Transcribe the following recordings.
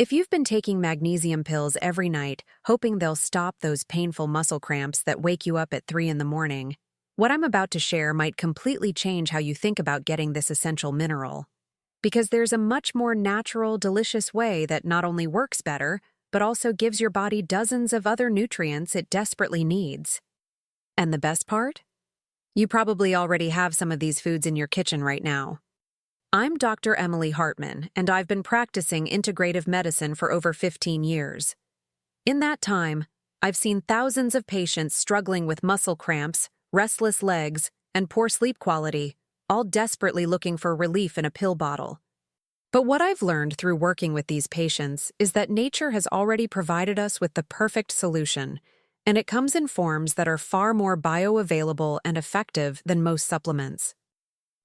If you've been taking magnesium pills every night, hoping they'll stop those painful muscle cramps that wake you up at 3 in the morning, what I'm about to share might completely change how you think about getting this essential mineral. Because there's a much more natural, delicious way that not only works better, but also gives your body dozens of other nutrients it desperately needs. And the best part? You probably already have some of these foods in your kitchen right now. I'm Dr. Emily Hartman, and I've been practicing integrative medicine for over 15 years. In that time, I've seen thousands of patients struggling with muscle cramps, restless legs, and poor sleep quality, all desperately looking for relief in a pill bottle. But what I've learned through working with these patients is that nature has already provided us with the perfect solution, and it comes in forms that are far more bioavailable and effective than most supplements.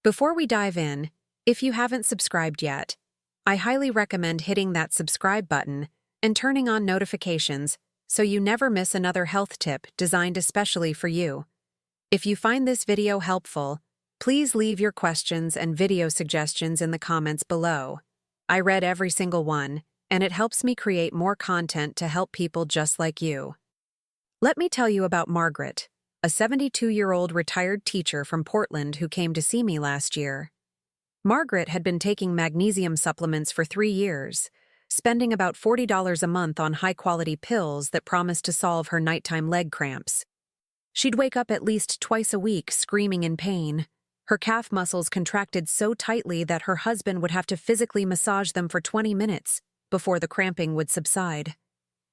Before we dive in, if you haven't subscribed yet, I highly recommend hitting that subscribe button and turning on notifications so you never miss another health tip designed especially for you. If you find this video helpful, please leave your questions and video suggestions in the comments below. I read every single one, and it helps me create more content to help people just like you. Let me tell you about Margaret, a 72-year-old retired teacher from Portland who came to see me last year. Margaret had been taking magnesium supplements for 3 years, spending about $40 a month on high-quality pills that promised to solve her nighttime leg cramps. She'd wake up at least twice a week screaming in pain. Her calf muscles contracted so tightly that her husband would have to physically massage them for 20 minutes before the cramping would subside.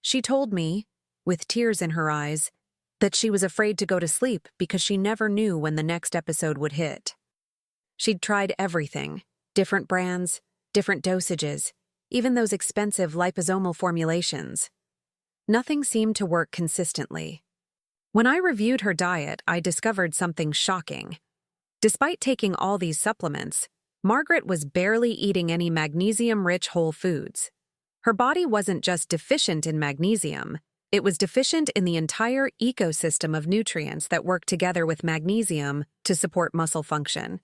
She told me, with tears in her eyes, that she was afraid to go to sleep because she never knew when the next episode would hit. She'd tried everything, different brands, different dosages, even those expensive liposomal formulations. Nothing seemed to work consistently. When I reviewed her diet, I discovered something shocking. Despite taking all these supplements, Margaret was barely eating any magnesium-rich whole foods. Her body wasn't just deficient in magnesium, it was deficient in the entire ecosystem of nutrients that work together with magnesium to support muscle function.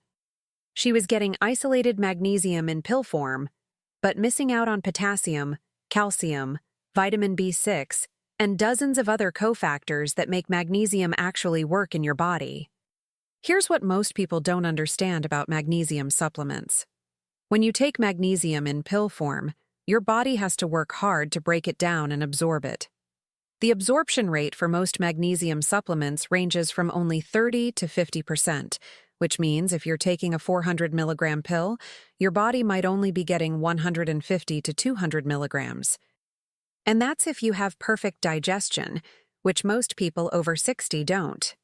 She was getting isolated magnesium in pill form, but missing out on potassium, calcium, vitamin B6, and dozens of other cofactors that make magnesium actually work in your body. Here's what most people don't understand about magnesium supplements. When you take magnesium in pill form, your body has to work hard to break it down and absorb it. The absorption rate for most magnesium supplements ranges from only 30 to 50%, which means if you're taking a 400 milligram pill, your body might only be getting 150 to 200 milligrams. And that's if you have perfect digestion, which most people over 60 don't.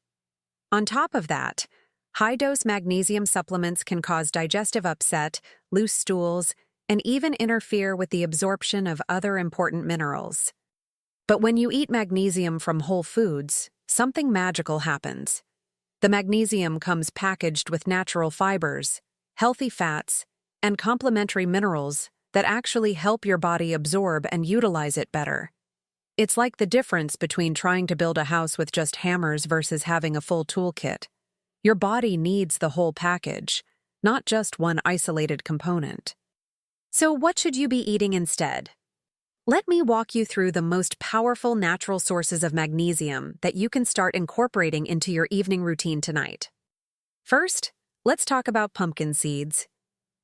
On top of that, high-dose magnesium supplements can cause digestive upset, loose stools, and even interfere with the absorption of other important minerals. But when you eat magnesium from whole foods, something magical happens. The magnesium comes packaged with natural fibers, healthy fats, and complementary minerals that actually help your body absorb and utilize it better. It's like the difference between trying to build a house with just hammers versus having a full toolkit. Your body needs the whole package, not just one isolated component. So what should you be eating instead? Let me walk you through the most powerful natural sources of magnesium that you can start incorporating into your evening routine tonight. First, let's talk about pumpkin seeds.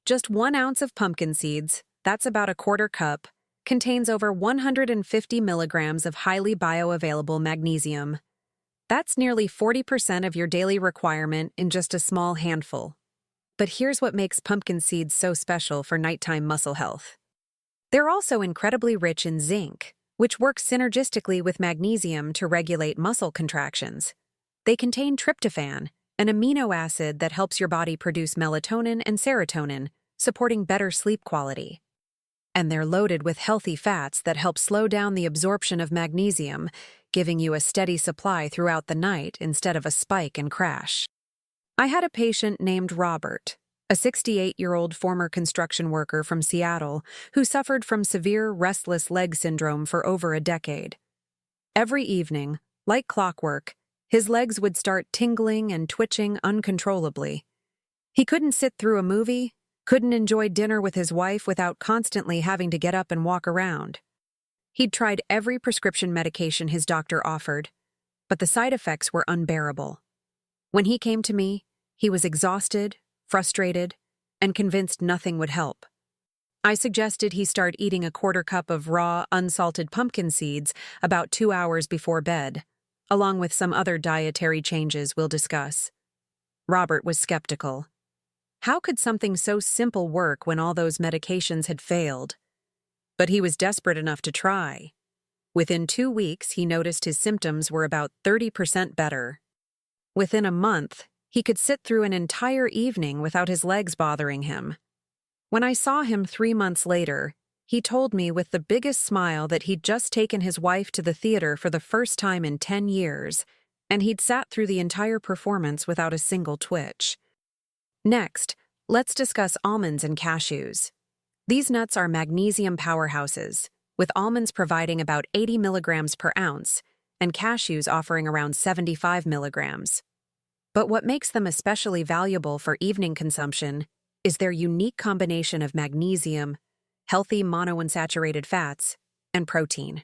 Just 1 ounce of pumpkin seeds, that's about a quarter cup, contains over 150 milligrams of highly bioavailable magnesium. That's nearly 40% of your daily requirement in just a small handful. But here's what makes pumpkin seeds so special for nighttime muscle health. They're also incredibly rich in zinc, which works synergistically with magnesium to regulate muscle contractions. They contain tryptophan, an amino acid that helps your body produce melatonin and serotonin, supporting better sleep quality. And they're loaded with healthy fats that help slow down the absorption of magnesium, giving you a steady supply throughout the night instead of a spike and crash. I had a patient named Robert, a 68-year-old former construction worker from Seattle who suffered from severe restless leg syndrome for over a decade. Every evening, like clockwork, his legs would start tingling and twitching uncontrollably. He couldn't sit through a movie, couldn't enjoy dinner with his wife without constantly having to get up and walk around. He'd tried every prescription medication his doctor offered, but the side effects were unbearable. When he came to me, he was exhausted, frustrated, and convinced nothing would help. I suggested he start eating a quarter cup of raw, unsalted pumpkin seeds about 2 hours before bed, along with some other dietary changes we'll discuss. Robert was skeptical. How could something so simple work when all those medications had failed? But he was desperate enough to try. Within 2 weeks, he noticed his symptoms were about 30% better. Within a month, he could sit through an entire evening without his legs bothering him. When I saw him 3 months later, he told me with the biggest smile that he'd just taken his wife to the theater for the first time in 10 years, and he'd sat through the entire performance without a single twitch. Next, let's discuss almonds and cashews. These nuts are magnesium powerhouses, with almonds providing about 80 milligrams per ounce, and cashews offering around 75 milligrams. But what makes them especially valuable for evening consumption is their unique combination of magnesium, healthy monounsaturated fats, and protein.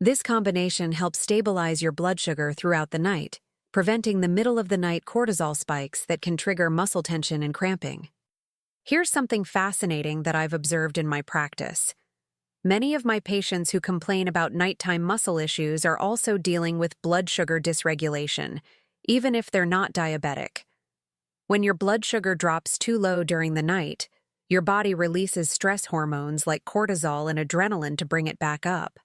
This combination helps stabilize your blood sugar throughout the night, preventing the middle-of-the-night cortisol spikes that can trigger muscle tension and cramping. Here's something fascinating that I've observed in my practice. Many of my patients who complain about nighttime muscle issues are also dealing with blood sugar dysregulation, even if they're not diabetic. When your blood sugar drops too low during the night, your body releases stress hormones like cortisol and adrenaline to bring it back up.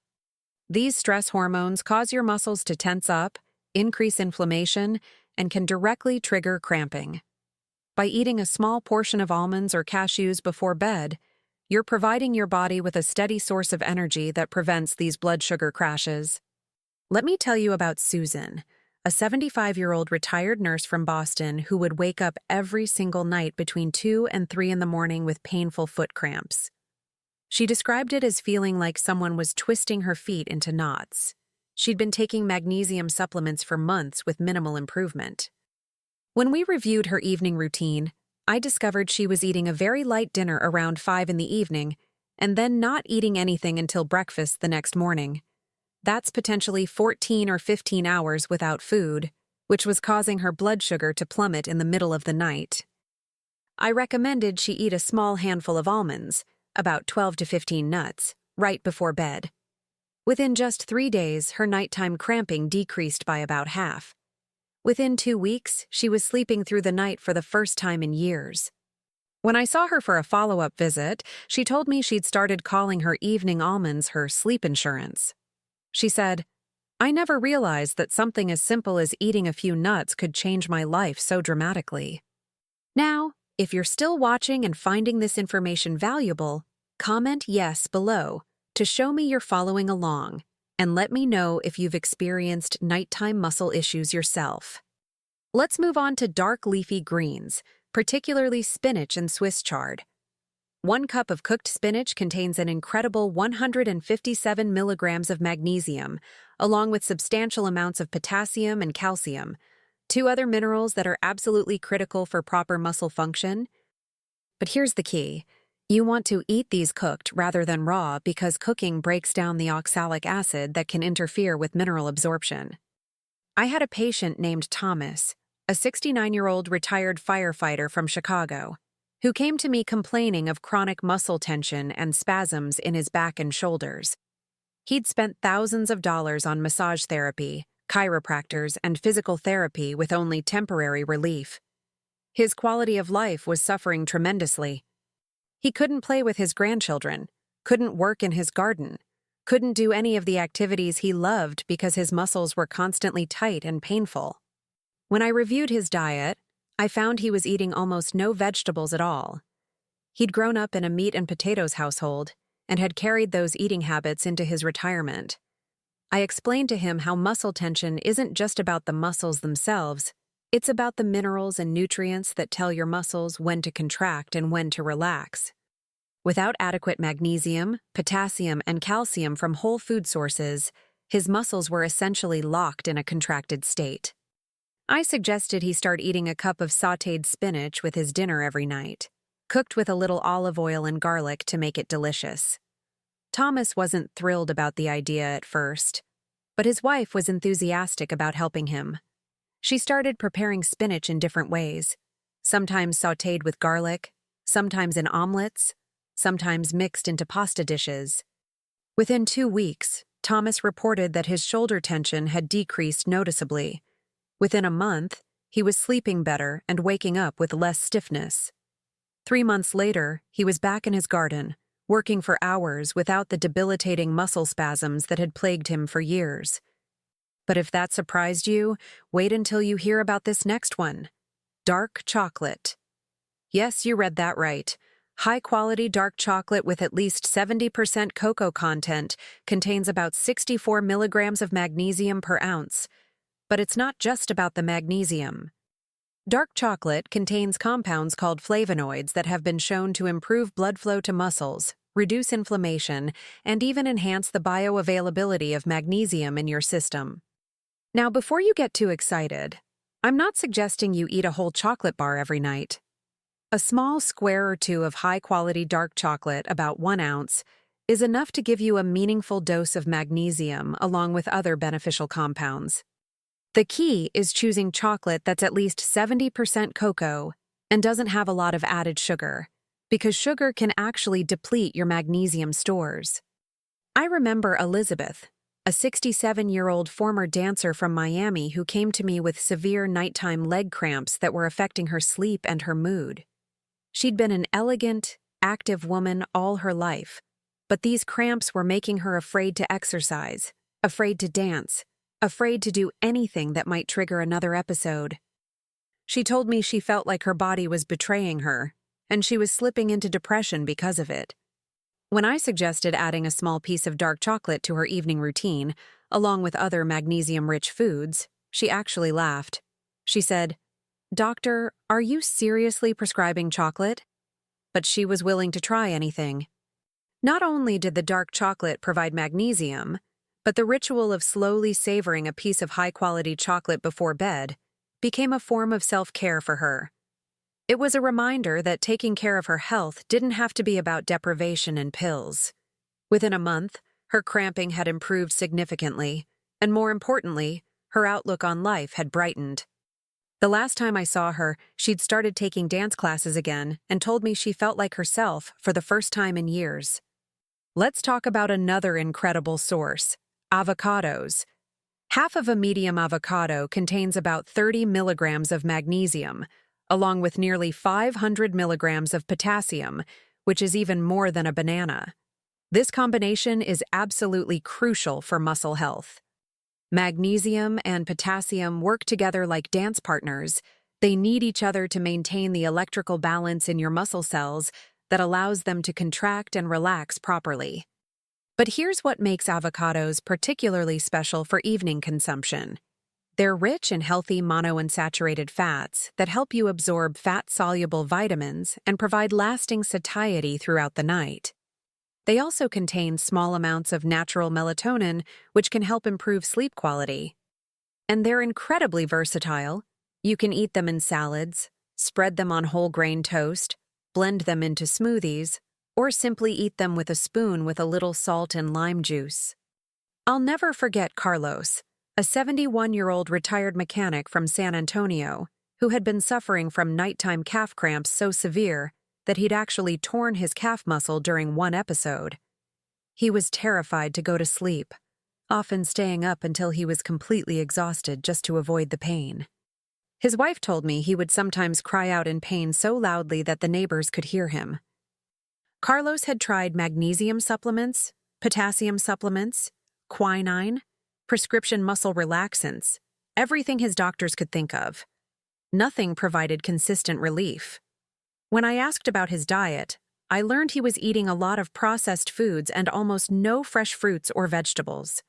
These stress hormones cause your muscles to tense up, increase inflammation, and can directly trigger cramping. By eating a small portion of almonds or cashews before bed, you're providing your body with a steady source of energy that prevents these blood sugar crashes. Let me tell you about Susan, a 75-year-old retired nurse from Boston who would wake up every single night between 2 and 3 in the morning with painful foot cramps. She described it as feeling like someone was twisting her feet into knots. She'd been taking magnesium supplements for months with minimal improvement. When we reviewed her evening routine, I discovered she was eating a very light dinner around 5 in the evening and then not eating anything until breakfast the next morning. That's potentially 14 or 15 hours without food, which was causing her blood sugar to plummet in the middle of the night. I recommended she eat a small handful of almonds, about 12 to 15 nuts, right before bed. Within just 3 days, her nighttime cramping decreased by about half. Within 2 weeks, she was sleeping through the night for the first time in years. When I saw her for a follow-up visit, she told me she'd started calling her evening almonds her sleep insurance. She said, "I never realized that something as simple as eating a few nuts could change my life so dramatically." Now, if you're still watching and finding this information valuable, comment yes below to show me you're following along, and let me know if you've experienced nighttime muscle issues yourself. Let's move on to dark leafy greens, particularly spinach and Swiss chard. 1 cup of cooked spinach contains an incredible 157 milligrams of magnesium, along with substantial amounts of potassium and calcium, 2 other minerals that are absolutely critical for proper muscle function. But here's the key. You want to eat these cooked rather than raw because cooking breaks down the oxalic acid that can interfere with mineral absorption. I had a patient named Thomas, a 69-year-old retired firefighter from Chicago, who came to me complaining of chronic muscle tension and spasms in his back and shoulders. He'd spent thousands of dollars on massage therapy, chiropractors, and physical therapy with only temporary relief. His quality of life was suffering tremendously. He couldn't play with his grandchildren, couldn't work in his garden, couldn't do any of the activities he loved because his muscles were constantly tight and painful. When I reviewed his diet, I found he was eating almost no vegetables at all. He'd grown up in a meat and potatoes household and had carried those eating habits into his retirement. I explained to him how muscle tension isn't just about the muscles themselves, it's about the minerals and nutrients that tell your muscles when to contract and when to relax. Without adequate magnesium, potassium, and calcium from whole food sources, his muscles were essentially locked in a contracted state. I suggested he start eating a cup of sautéed spinach with his dinner every night. cooked with a little olive oil and garlic to make it delicious. Thomas wasn't thrilled about the idea at first, but his wife was enthusiastic about helping him. She started preparing spinach in different ways, sometimes sautéed with garlic, sometimes in omelets, sometimes mixed into pasta dishes. Within 2 weeks, Thomas reported that his shoulder tension had decreased noticeably. Within a month, he was sleeping better and waking up with less stiffness. 3 months later, he was back in his garden, working for hours without the debilitating muscle spasms that had plagued him for years. But if that surprised you, wait until you hear about this next one: dark chocolate. Yes, you read that right. High-quality dark chocolate with at least 70% cocoa content contains about 64 milligrams of magnesium per ounce. But it's not just about the magnesium. Dark chocolate contains compounds called flavonoids that have been shown to improve blood flow to muscles, reduce inflammation, and even enhance the bioavailability of magnesium in your system. Now, before you get too excited, I'm not suggesting you eat a whole chocolate bar every night. A small square or two of high-quality dark chocolate, about 1 ounce, is enough to give you a meaningful dose of magnesium along with other beneficial compounds. The key is choosing chocolate that's at least 70% cocoa and doesn't have a lot of added sugar, because sugar can actually deplete your magnesium stores. I remember Elizabeth, a 67-year-old former dancer from Miami who came to me with severe nighttime leg cramps that were affecting her sleep and her mood. She'd been an elegant, active woman all her life, but these cramps were making her afraid to exercise, afraid to dance, afraid to do anything that might trigger another episode. She told me she felt like her body was betraying her, and she was slipping into depression because of it. When I suggested adding a small piece of dark chocolate to her evening routine, along with other magnesium-rich foods, she actually laughed. She said, "Doctor, are you seriously prescribing chocolate?" But she was willing to try anything. Not only did the dark chocolate provide magnesium, but the ritual of slowly savoring a piece of high-quality chocolate before bed became a form of self-care for her. It was a reminder that taking care of her health didn't have to be about deprivation and pills. Within a month, her cramping had improved significantly, and more importantly, her outlook on life had brightened. The last time I saw her, she'd started taking dance classes again and told me she felt like herself for the first time in years. Let's talk about another incredible source: avocados. Half of a medium avocado contains about 30 milligrams of magnesium, along with nearly 500 milligrams of potassium, which is even more than a banana. This combination is absolutely crucial for muscle health. Magnesium and potassium work together like dance partners. They need each other to maintain the electrical balance in your muscle cells that allows them to contract and relax properly. But here's what makes avocados particularly special for evening consumption. They're rich in healthy monounsaturated fats that help you absorb fat-soluble vitamins and provide lasting satiety throughout the night. They also contain small amounts of natural melatonin, which can help improve sleep quality. And they're incredibly versatile. You can eat them in salads, spread them on whole grain toast, blend them into smoothies, or simply eat them with a spoon with a little salt and lime juice. I'll never forget Carlos, a 71-year-old retired mechanic from San Antonio, who had been suffering from nighttime calf cramps so severe that he'd actually torn his calf muscle during one episode. He was terrified to go to sleep, often staying up until he was completely exhausted just to avoid the pain. His wife told me he would sometimes cry out in pain so loudly that the neighbors could hear him. Carlos had tried magnesium supplements, potassium supplements, quinine, prescription muscle relaxants, everything his doctors could think of. Nothing provided consistent relief. When I asked about his diet, I learned he was eating a lot of processed foods and almost no fresh fruits or vegetables.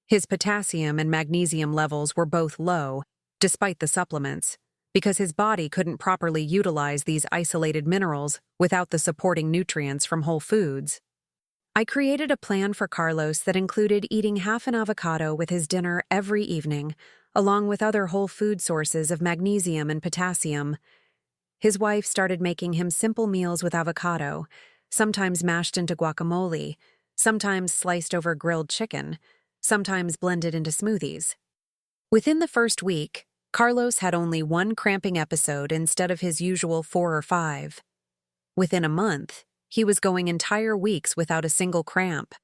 His potassium and magnesium levels were both low, despite the supplements, because his body couldn't properly utilize these isolated minerals without the supporting nutrients from whole foods. I created a plan for Carlos that included eating half an avocado with his dinner every evening, along with other whole food sources of magnesium and potassium. His wife started making him simple meals with avocado, sometimes mashed into guacamole, sometimes sliced over grilled chicken, sometimes blended into smoothies. Within the first week, Carlos had only one cramping episode instead of his usual 4 or 5. Within a month, he was going entire weeks without a single cramp.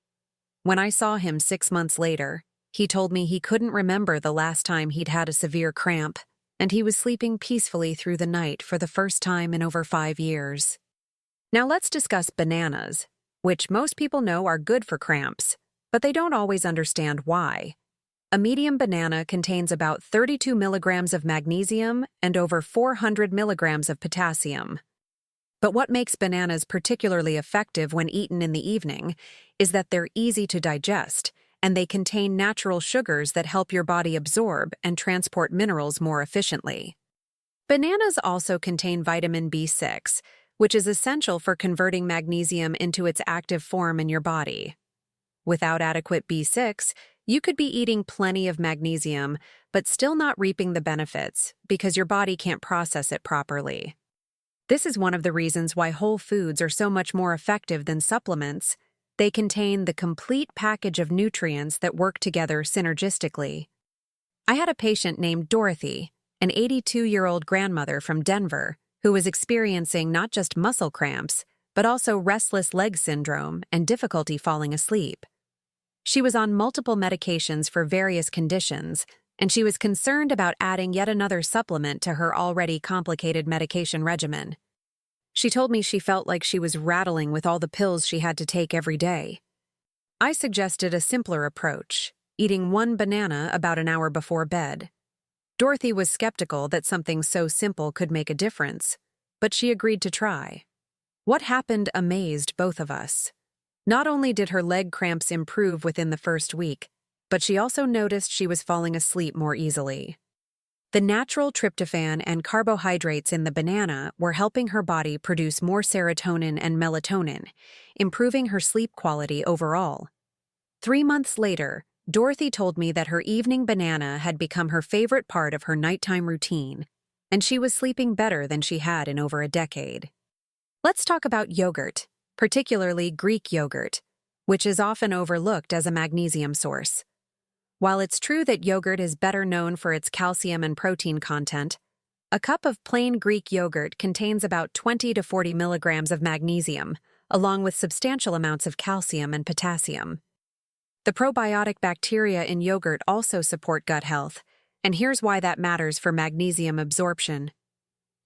When I saw him 6 months later, he told me he couldn't remember the last time he'd had a severe cramp, and he was sleeping peacefully through the night for the first time in over 5 years. Now let's discuss bananas, which most people know are good for cramps, but they don't always understand why. A medium banana contains about 32 milligrams of magnesium and over 400 milligrams of potassium. But what makes bananas particularly effective when eaten in the evening is that they're easy to digest, and they contain natural sugars that help your body absorb and transport minerals more efficiently. Bananas also contain vitamin B6, which is essential for converting magnesium into its active form in your body. Without adequate B6, you could be eating plenty of magnesium, but still not reaping the benefits because your body can't process it properly. This is one of the reasons why whole foods are so much more effective than supplements. They contain the complete package of nutrients that work together synergistically. I had a patient named Dorothy, an 82-year-old grandmother from Denver, who was experiencing not just muscle cramps, but also restless leg syndrome and difficulty falling asleep. She was on multiple medications for various conditions, and she was concerned about adding yet another supplement to her already complicated medication regimen. She told me she felt like she was rattling with all the pills she had to take every day. I suggested a simpler approach, eating one banana about an hour before bed. Dorothy was skeptical that something so simple could make a difference, but she agreed to try. What happened amazed both of us. Not only did her leg cramps improve within the first week, but she also noticed she was falling asleep more easily. The natural tryptophan and carbohydrates in the banana were helping her body produce more serotonin and melatonin, improving her sleep quality overall. 3 months later, Dorothy told me that her evening banana had become her favorite part of her nighttime routine, and she was sleeping better than she had in over a decade. Let's talk about yogurt, particularly Greek yogurt, which is often overlooked as a magnesium source. While it's true that yogurt is better known for its calcium and protein content, a cup of plain Greek yogurt contains about 20 to 40 milligrams of magnesium, along with substantial amounts of calcium and potassium. The probiotic bacteria in yogurt also support gut health, and here's why that matters for magnesium absorption.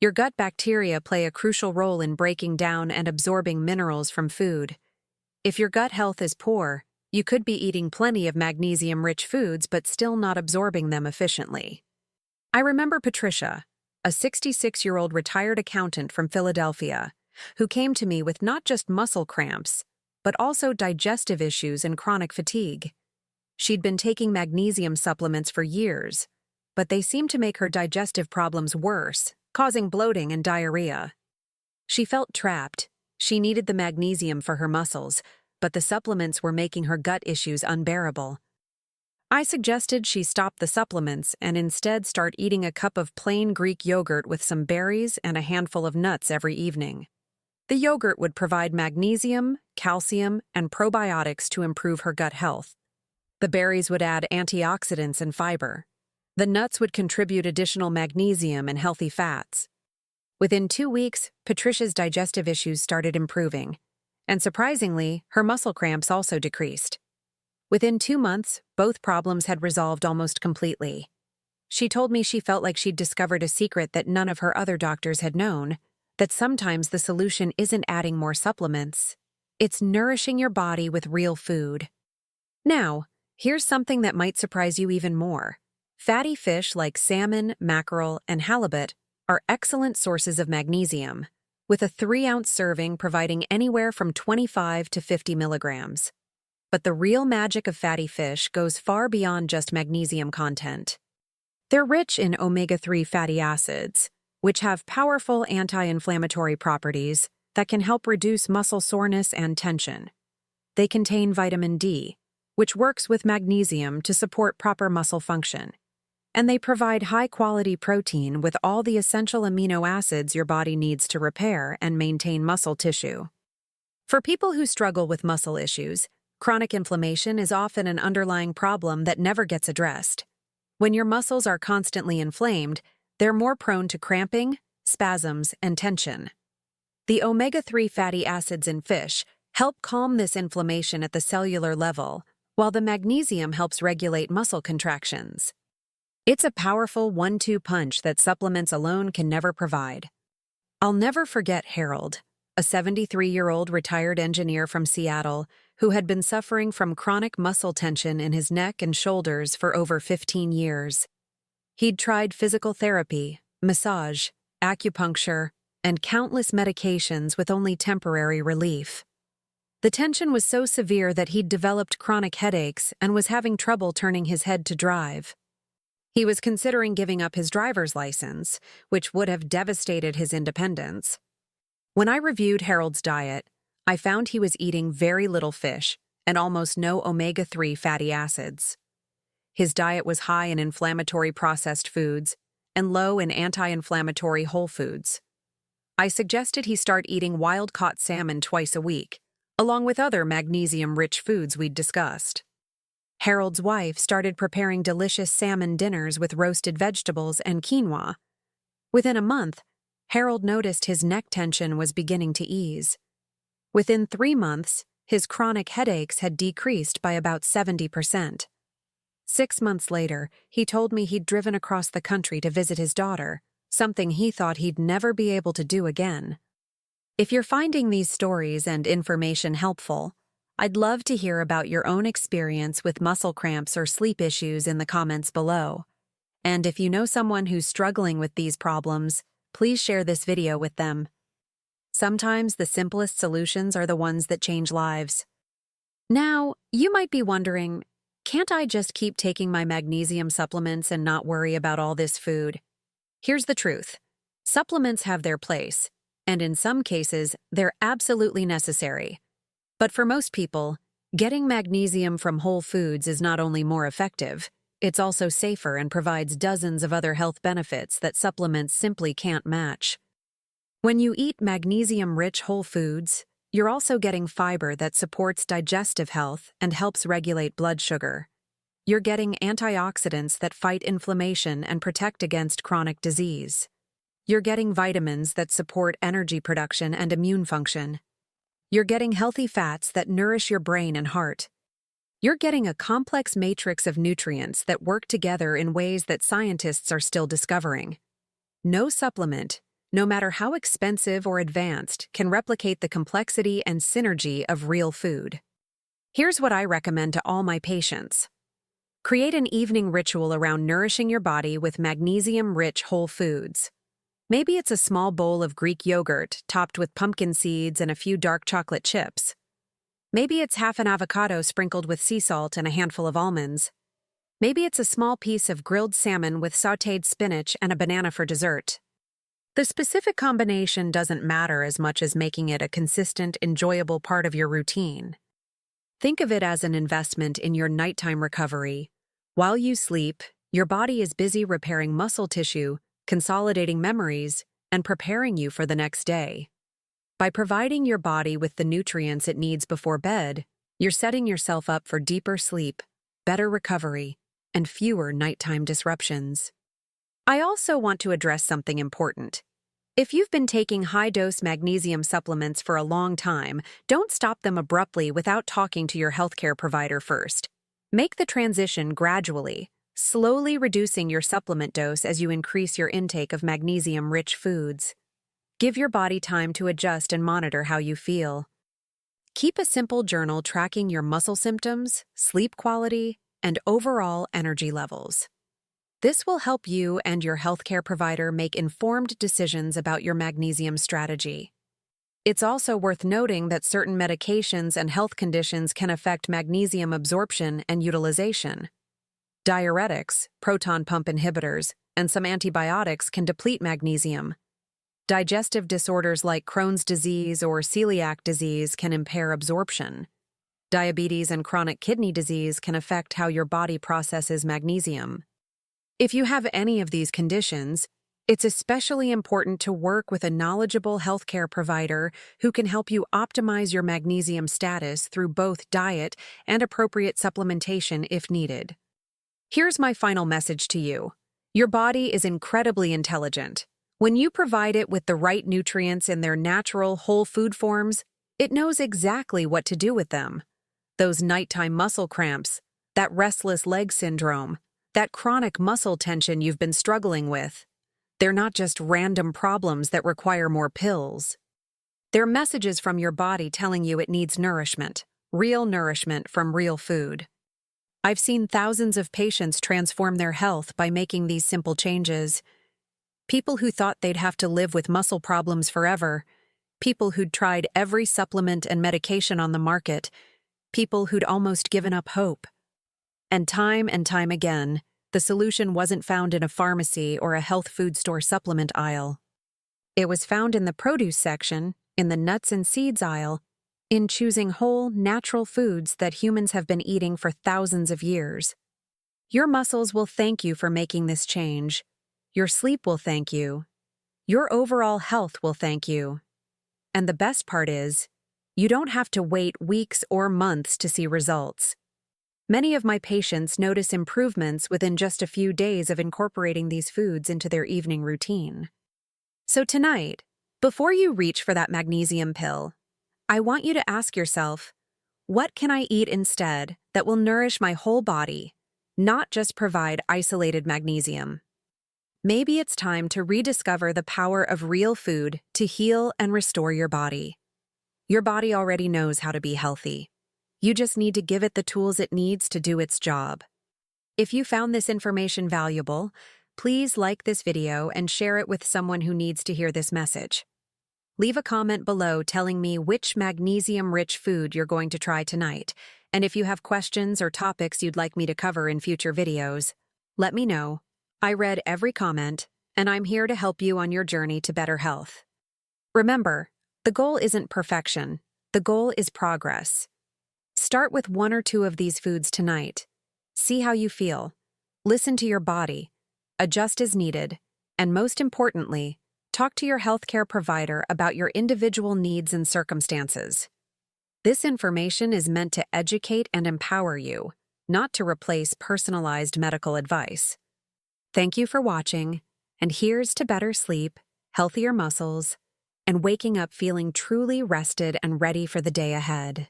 Your gut bacteria play a crucial role in breaking down and absorbing minerals from food. If your gut health is poor, you could be eating plenty of magnesium-rich foods but still not absorbing them efficiently. I remember Patricia, a 66-year-old retired accountant from Philadelphia, who came to me with not just muscle cramps, but also digestive issues and chronic fatigue. She'd been taking magnesium supplements for years, but they seemed to make her digestive problems worse, causing bloating and diarrhea. She felt trapped. She needed the magnesium for her muscles, but the supplements were making her gut issues unbearable. I suggested she stop the supplements and instead start eating a cup of plain Greek yogurt with some berries and a handful of nuts every evening. The yogurt would provide magnesium, calcium, and probiotics to improve her gut health. The berries would add antioxidants and fiber. The nuts would contribute additional magnesium and healthy fats. Within 2 weeks, Patricia's digestive issues started improving, and surprisingly, her muscle cramps also decreased. Within 2 months, both problems had resolved almost completely. She told me she felt like she'd discovered a secret that none of her other doctors had known, that sometimes the solution isn't adding more supplements. It's nourishing your body with real food. Now, here's something that might surprise you even more. Fatty fish like salmon, mackerel, and halibut are excellent sources of magnesium, with a 3-ounce serving providing anywhere from 25 to 50 milligrams. But the real magic of fatty fish goes far beyond just magnesium content. They're rich in omega-3 fatty acids, which have powerful anti-inflammatory properties that can help reduce muscle soreness and tension. They contain vitamin D, which works with magnesium to support proper muscle function. and they provide high-quality protein with all the essential amino acids your body needs to repair and maintain muscle tissue. For people who struggle with muscle issues, chronic inflammation is often an underlying problem that never gets addressed. When your muscles are constantly inflamed, they're more prone to cramping, spasms, and tension. The omega-3 fatty acids in fish help calm this inflammation at the cellular level, while the magnesium helps regulate muscle contractions. It's a powerful 1-2 punch that supplements alone can never provide. I'll never forget Harold, a 73-year-old retired engineer from Seattle who had been suffering from chronic muscle tension in his neck and shoulders for over 15 years. He'd tried physical therapy, massage, acupuncture, and countless medications with only temporary relief. The tension was so severe that he'd developed chronic headaches and was having trouble turning his head to drive. He was considering giving up his driver's license, which would have devastated his independence. When I reviewed Harold's diet, I found he was eating very little fish and almost no omega-3 fatty acids. His diet was high in inflammatory processed foods and low in anti-inflammatory whole foods. I suggested he start eating wild-caught salmon twice a week, along with other magnesium-rich foods we'd discussed. Harold's wife started preparing delicious salmon dinners with roasted vegetables and quinoa. Within a month, Harold noticed his neck tension was beginning to ease. Within 3 months, his chronic headaches had decreased by about 70%. 6 months later, he told me he'd driven across the country to visit his daughter, something he thought he'd never be able to do again. If you're finding these stories and information helpful, I'd love to hear about your own experience with muscle cramps or sleep issues in the comments below. And if you know someone who's struggling with these problems, please share this video with them. Sometimes the simplest solutions are the ones that change lives. Now, you might be wondering, can't I just keep taking my magnesium supplements and not worry about all this food? Here's the truth. Supplements have their place, and in some cases, they're absolutely necessary. But for most people, getting magnesium from whole foods is not only more effective, it's also safer and provides dozens of other health benefits that supplements simply can't match. When you eat magnesium-rich whole foods, you're also getting fiber that supports digestive health and helps regulate blood sugar. You're getting antioxidants that fight inflammation and protect against chronic disease. You're getting vitamins that support energy production and immune function. You're getting healthy fats that nourish your brain and heart. You're getting a complex matrix of nutrients that work together in ways that scientists are still discovering. No supplement, no matter how expensive or advanced, can replicate the complexity and synergy of real food. Here's what I recommend to all my patients. Create an evening ritual around nourishing your body with magnesium-rich whole foods. Maybe it's a small bowl of Greek yogurt topped with pumpkin seeds and a few dark chocolate chips. Maybe it's half an avocado sprinkled with sea salt and a handful of almonds. Maybe it's a small piece of grilled salmon with sautéed spinach and a banana for dessert. The specific combination doesn't matter as much as making it a consistent, enjoyable part of your routine. Think of it as an investment in your nighttime recovery. While you sleep, your body is busy repairing muscle tissue, consolidating memories, and preparing you for the next day. By providing your body with the nutrients it needs before bed, you're setting yourself up for deeper sleep, better recovery, and fewer nighttime disruptions. I also want to address something important. If you've been taking high-dose magnesium supplements for a long time, don't stop them abruptly without talking to your healthcare provider first. Make the transition gradually, slowly reducing your supplement dose as you increase your intake of magnesium-rich foods. Give your body time to adjust and monitor how you feel. Keep a simple journal tracking your muscle symptoms, sleep quality, and overall energy levels. This will help you and your healthcare provider make informed decisions about your magnesium strategy. It's also worth noting that certain medications and health conditions can affect magnesium absorption and utilization. Diuretics, proton pump inhibitors, and some antibiotics can deplete magnesium. Digestive disorders like Crohn's disease or celiac disease can impair absorption. Diabetes and chronic kidney disease can affect how your body processes magnesium. If you have any of these conditions, it's especially important to work with a knowledgeable healthcare provider who can help you optimize your magnesium status through both diet and appropriate supplementation if needed. Here's my final message to you. Your body is incredibly intelligent. When you provide it with the right nutrients in their natural, whole food forms, it knows exactly what to do with them. Those nighttime muscle cramps, that restless leg syndrome, that chronic muscle tension you've been struggling with, they're not just random problems that require more pills. They're messages from your body telling you it needs nourishment, real nourishment from real food. I've seen thousands of patients transform their health by making these simple changes. People who thought they'd have to live with muscle problems forever, people who'd tried every supplement and medication on the market, people who'd almost given up hope. And time again, the solution wasn't found in a pharmacy or a health food store supplement aisle. It was found in the produce section, in the nuts and seeds aisle, in choosing whole, natural foods that humans have been eating for thousands of years. Your muscles will thank you for making this change. Your sleep will thank you. Your overall health will thank you. And the best part is, you don't have to wait weeks or months to see results. Many of my patients notice improvements within just a few days of incorporating these foods into their evening routine. So tonight, before you reach for that magnesium pill, I want you to ask yourself, what can I eat instead that will nourish my whole body, not just provide isolated magnesium? Maybe it's time to rediscover the power of real food to heal and restore your body. Your body already knows how to be healthy. You just need to give it the tools it needs to do its job. If you found this information valuable, please like this video and share it with someone who needs to hear this message. Leave a comment below telling me which magnesium-rich food you're going to try tonight, and if you have questions or topics you'd like me to cover in future videos, let me know. I read every comment, and I'm here to help you on your journey to better health. Remember, the goal isn't perfection. The goal is progress. Start with 1 or 2 of these foods tonight. See how you feel. Listen to your body. Adjust as needed. And most importantly, talk to your healthcare provider about your individual needs and circumstances. This information is meant to educate and empower you, not to replace personalized medical advice. Thank you for watching, and here's to better sleep, healthier muscles, and waking up feeling truly rested and ready for the day ahead.